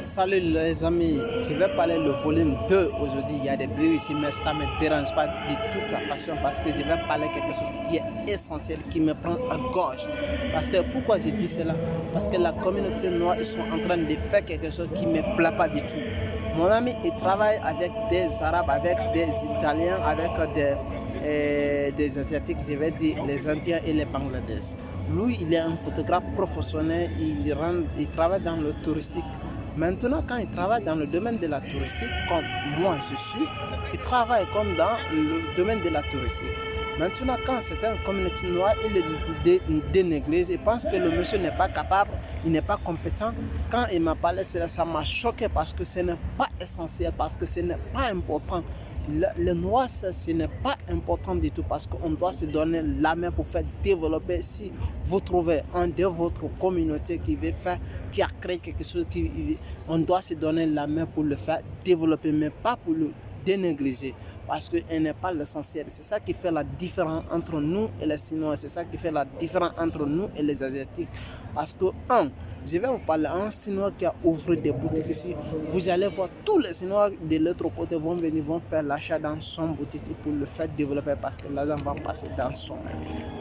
Salut les amis, je vais parler le volume 2 aujourd'hui. Il y a des bruits ici, mais ça ne me dérange pas de toute façon parce que je vais parler quelque chose qui est essentiel, qui me prend à gorge. Parce que pourquoi je dis cela? Parce que la communauté noire, ils sont en train de faire quelque chose qui ne me plaît pas du tout. Mon ami, il travaille avec des Arabes, avec des Italiens, avec des Asiatiques, je vais dire les Indiens et les Bangladais. Lui, il est un photographe professionnel, il travaille dans le touristique. Maintenant, quand il travaille dans le domaine de la touristique, comme moi je suis, il travaille comme dans le domaine de la touristique. Maintenant, quand c'est une communauté noire, il le dénéglige, il pense que le monsieur n'est pas capable, il n'est pas compétent. Quand il m'a parlé, ça m'a choqué parce que ce n'est pas essentiel, parce que ce n'est pas important. Le noir, ce n'est pas important du tout parce qu'on doit se donner la main pour faire développer. Si vous trouvez un de votre communauté qui veut faire, qui a créé quelque chose, on doit se donner la main pour le faire développer, mais pas pour le dénégliger parce qu'il n'est pas l'essentiel. C'est ça qui fait la différence entre nous et les Chinois. C'est ça qui fait la différence entre nous et les Asiatiques. Parce que, je vais vous parler d'un Chinois qui a ouvert des boutiques ici. Vous allez voir tous les Chinois de l'autre côté vont venir, vont faire l'achat dans son boutique pour le faire développer parce que l'argent va passer dans son main.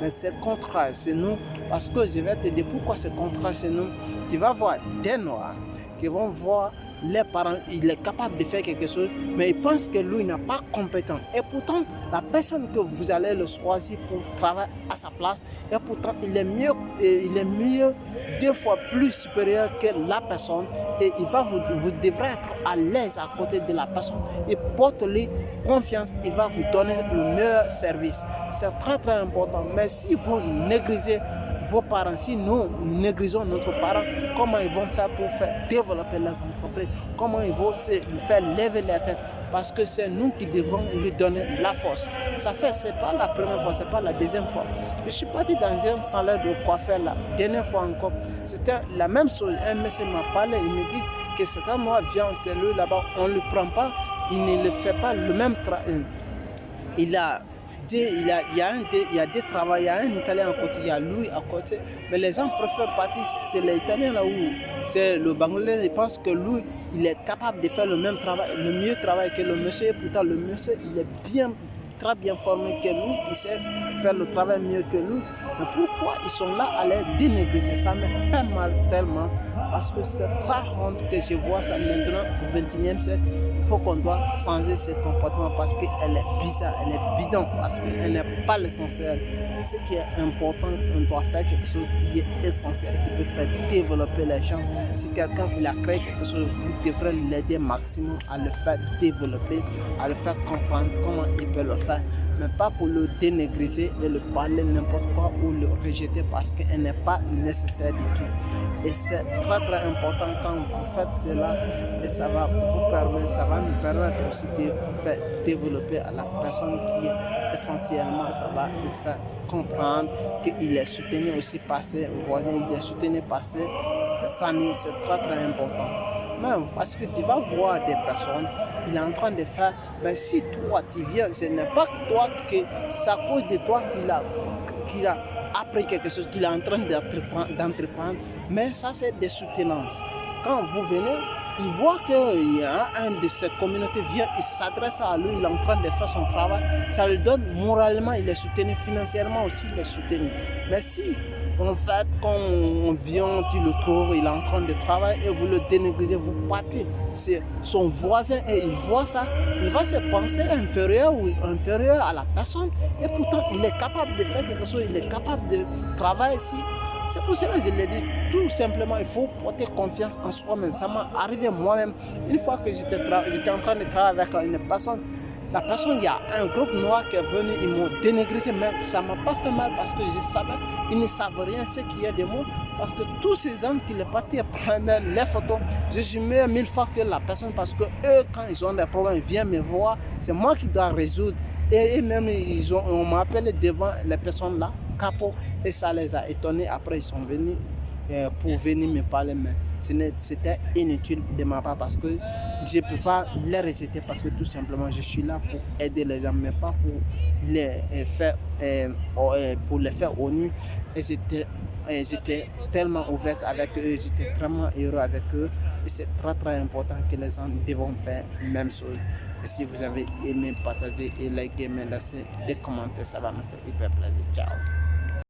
Mais c'est contraire chez nous parce que je vais te dire pourquoi c'est contraire chez nous. Tu vas voir des Noirs qui vont voir les parents, il est capable de faire quelque chose, mais il pense que lui n'est pas compétent. Et pourtant, la personne que vous allez le choisir pour travailler à sa place, et pourtant, il est mieux 2 fois plus supérieur que la personne. Et vous devrez être à l'aise à côté de la personne. Et portez-lui confiance, il va vous donner le meilleur service. C'est très très important. Mais si vous négligez vos parents, si nous négligeons notre parent, comment ils vont faire pour faire développer les entreprises? Comment ils vont se faire lever la tête? Parce que c'est nous qui devrons lui donner la force. C'est pas la première fois, c'est pas la deuxième fois. Je suis parti dans un salaire de coiffeur la dernière fois encore. C'était la même chose. Un monsieur m'a parlé, il me dit que c'est quand moi viens, c'est lui là-bas, on ne le prend pas, il ne le fait pas le même travail. Il y a des travailleurs, il y a un Italien à côté, il y a lui à côté. Mais les gens préfèrent partir, c'est l'Italien là où c'est le Bangladais. Ils pensent que lui, il est capable de faire le même travail, le mieux travail que le monsieur. Et pourtant, le monsieur, il est très bien formé que lui, il sait faire le travail mieux que lui. Mais pourquoi ils sont là à les dénégriger? Ça me fait mal tellement parce que c'est très honte que je vois ça maintenant au XXIe siècle. Il faut qu'on doit changer ce comportement parce qu'elle est bizarre, elle est bidon, parce qu'elle n'est pas l'essentiel. Ce qui est important, on doit faire quelque chose qui est essentiel, qui peut faire développer les gens. Si quelqu'un il a créé quelque chose, vous devrez l'aider maximum à le faire développer, à le faire comprendre comment il peut le faire. Mais pas pour le dénégriger et le parler n'importe quoi ou le rejeter parce qu'elle n'est pas nécessaire du tout. Et c'est très très important quand vous faites cela et ça va nous permettre aussi de faire développer à la personne qui est essentiellement, ça va lui faire comprendre qu'il est soutenu aussi par ses voisins, il est soutenu par ses amis, c'est très très important. Même parce que tu vas voir des personnes, il est en train de faire, mais si toi tu viens, ce n'est pas toi que c'est à cause de toi qu'il a appris quelque chose, qu'il est en train d'entreprendre, mais ça c'est des soutenances. Quand vous venez, il voit qu'il y a un de ses communautés vient, il s'adresse à lui, il est en train de faire son travail, ça lui donne moralement, il est soutenu, financièrement aussi il est soutenu. Mais si en fait, quand on vient, tu le trouves, il est en train de travailler et vous le dénégligez, vous partez. C'est son voisin et il voit ça, il va se penser inférieur à la personne et pourtant il est capable de faire quelque chose, il est capable de travailler ici. C'est pour cela que je l'ai dit, tout simplement, il faut porter confiance en soi-même. Ça m'est arrivé moi-même, une fois que j'étais en train de travailler avec une personne. La personne, il y a un groupe noir qui est venu, ils m'ont dénégré, mais ça ne m'a pas fait mal parce que je savais, ils ne savent rien ce qu'il y a de moi. Parce que tous ces hommes qui sont partis prendre les photos, je suis meilleur 1000 fois que la personne parce que eux, quand ils ont des problèmes, ils viennent me voir, c'est moi qui dois résoudre. Et même, on m'a appelé devant les personnes là, capot, et ça les a étonnés. Après, ils sont venus pour venir me parler, mais c'était inutile de ma part parce que je ne peux pas les rejeter parce que tout simplement je suis là pour aider les gens, mais pas pour les faire honneur. Et j'étais Et j'étais tellement ouverte avec eux, j'étais vraiment heureux avec eux. Et c'est très très important que les gens devront faire la même chose. Et si vous avez aimé, partager et liker, me laisser des commentaires, ça va me faire hyper plaisir. Ciao.